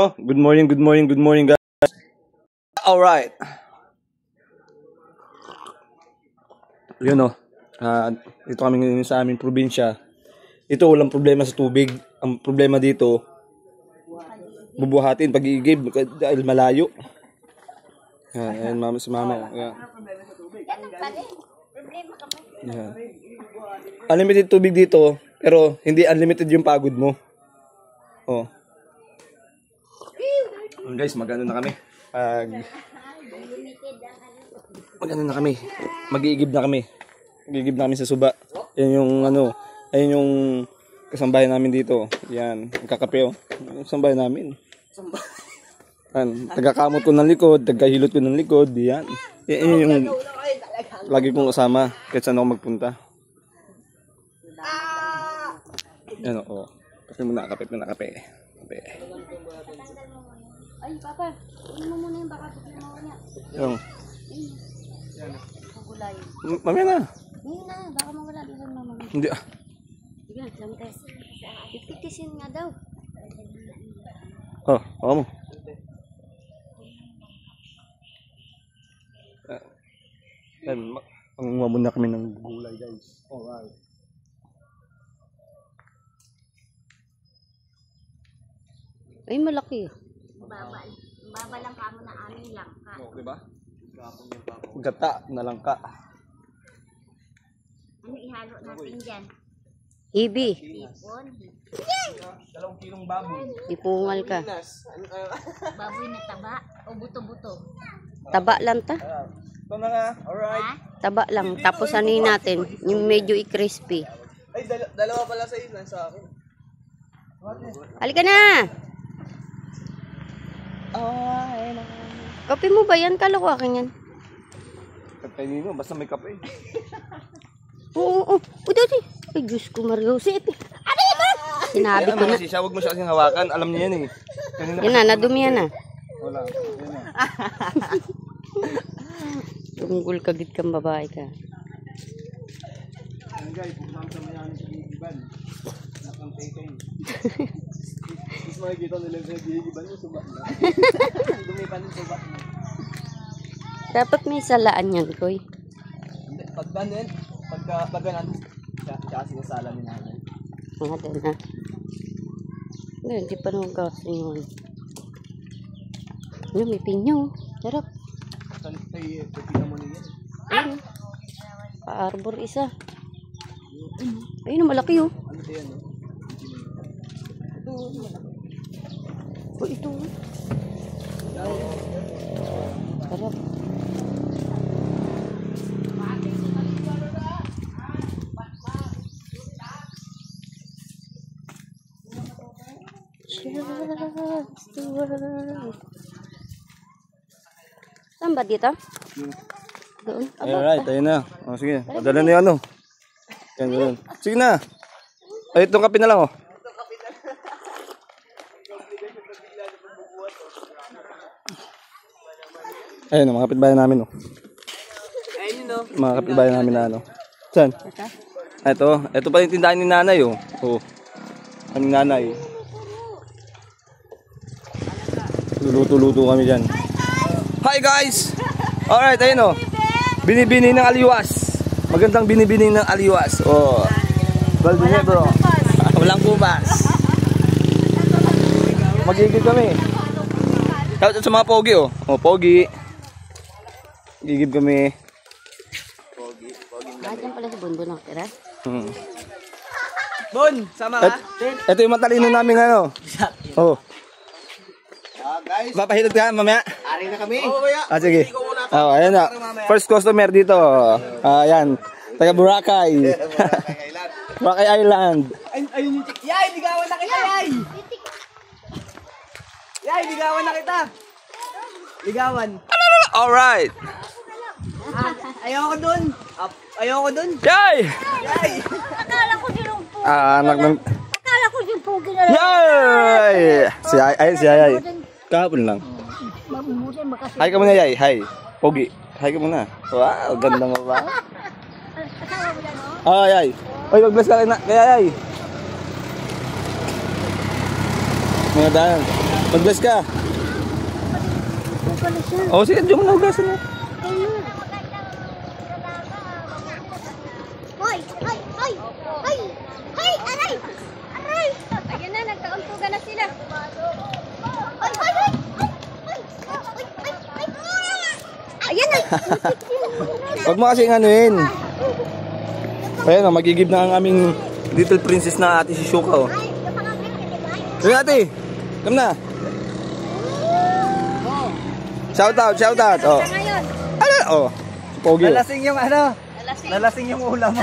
Good morning guys. Alright. Yun o. Ito kami ngayon sa aming probinsya. Ito walang problema sa tubig. Ang problema dito, bubuhatin pag-iigib dahil malayo. Ayan, mama si mama. Ayan. Ayan. Unlimited tubig dito, pero hindi unlimited yung pagod mo. Oh. Guys, mag-ano na kami. Mag-ano na kami. Mag-iigib na kami. Mag-iigib na kami sa suba. Yan yung ano, ayun yung kasambahay namin dito. Yan, kakape oh. Kasambahay namin. Yan, tagakamot ko ng likod, tagahilot ko ng likod. Yan. Yan yung lagi kong kasama kahit saan ako magpunta. Yan oh. Kape muna, kape. Ay, Papa, mo muna yung baka pagkima ko niya. Yung? Yan. Pagulay. Mamaya na. Ngayon na, baka mawala din ang mama. Hindi ah. Sige na, lamtes. Ipitisin nga daw. Oh, baka mo. Yan, mangunguha muna kami ng gulay guys. Alright. Ay, malaki. Baba lang kamo na aming langka. Oh, diba? Gata na langka. Ano ihalo natin dyan? Ibi. Ipon. 2 kilong baboy. Ipungal ka. Baboy na taba o buto-buto? Taba lang ta. Ito na nga. Alright. Taba lang. Tapos ano natin? Yung medyo i-crispy. Ay, dalawa pala sa iyo. Sa akin. Halika na! Kape mo ba yan? Kala ko akin yan. Kape nino, basta may kape. Oo. Dati. Ay, Diyos ko, Mario. Ano ito? Sinabi ko na. Huwag mo siya kasing hawakan. Alam niya yan eh. Yan na, nadumihan na. Wala. Yan na. Tunggol kagit kang babae ka. Ayan guys, pupunta sa mayaman sa gigiban. Nakang tay-tay. Tapos makikita nila sa gigiban yung suba na. Dumipan yung suba na. Dapat may salaan yan, Koy. Pagka natin, siya sinasala ni nanay. Mga doon na. Hindi pa naman kasi yun. Yung may pinyo. Sarap. Ay, pagkita mo niya. Ayun. Pa-arbor isa. Ayun, malaki oh. Ano ba yan? Ito. Sarap. Saan ba dito? Doon. Alright, ayun na. O, sige, padala na yung ano. Yan. Sige na. Ay, itong kape na lang oh. Ayun, mga kapitbahay namin oh. Mga kapitbahay namin na ano. Saan? Ito pa yung tindahan ni nanay oh. Oh. Kaming nanay. Luluto-luto kami dyan. Hi guys! Alright, ayun oh. Binibini ng aliwas. Magandang binibini ng aliwas. Oh. Baldine bro. Walang kubas. Magigid kami. Tapos sa mga pogi oh. Oh, pogi. Gigib kami. Diyan pala si Bonbon ang tira. Bon, sama ka? Ito yung matalino namin ano. Oh. Guys. Papahilot ka mamaya. Ari na kami. Sige. Oh, ayan na. First customer dito. Ayan. Taga Boracay. Boracay Island. Ayun yung chick. Yay, ligawan na kita, yay! Yay, ligawan na kita. Ligawan. Alright. Ayoko dun. Ayoko dun. Yay! Yay! Akala ko yung pugi. Anak ng... Akala ko yung pugi na Yay! Si Ayay. Kahapon lang. Hi ka muna, Yay. Hi. Pogi. Hi ka muna. Wow, ganda mo ba? Yay. Oy, mag-bless ka kay Yay. Mga daan. Mag-bless ka. Oh, sige, diyan mo na hugasan mo. Hoy! Hoy! Hoy! Hoy! Hoy! Aray! Aray! Ayun na, nagkauntugan na sila. Hoy! Hoy! Hoy! Ayan na! Huwag mo kasing anuin. Ayan o, magigib na ang aming little princess na ate si Shuka o. Sige ate, come na. Shout out, shout out. Oh. Ngayon. Ano? Oh, si Pogi. Nalasing yung ano? Nalasing. Nalasing yung ulam mo.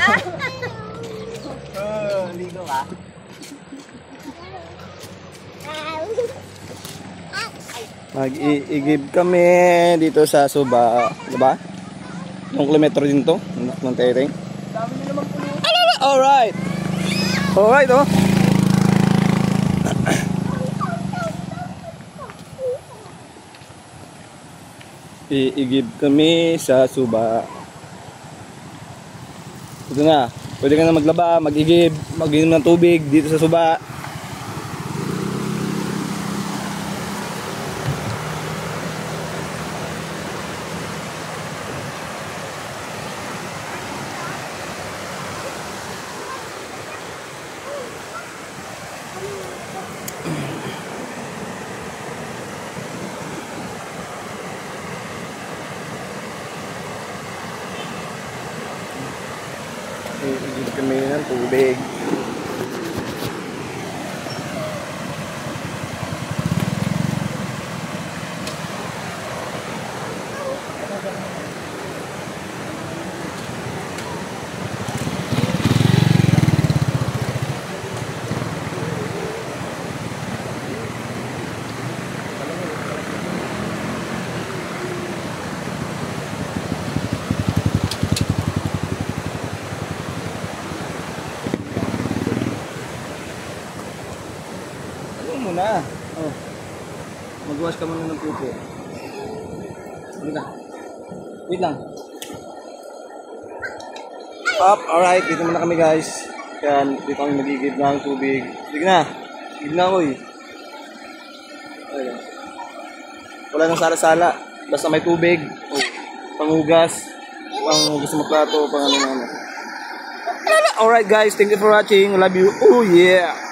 Ligo ka. Mag-iigib kami dito sa Suba. Diba? Yung kilometro din to. Ng tereng. Alright. Alright oh. Iigib kami sa Suba. Ito na. Pwede ka na maglaba, mag-igib, mag-inom ng tubig dito sa Suba. Iigib kami ng tubig. Muna. Oh. Mag-wash ka muna ng pupo. Halika. Wait lang. Up, alright. Dito muna kami guys. Yan, dito kami magigib ng tubig. Sige na. Gib na ako eh. Ayan. Wala nang sala-sala. Basta may tubig. Oh. Panghugas. Panghugas ng plato. Pang ano. Alright guys. Thank you for watching. Love you. Oh yeah.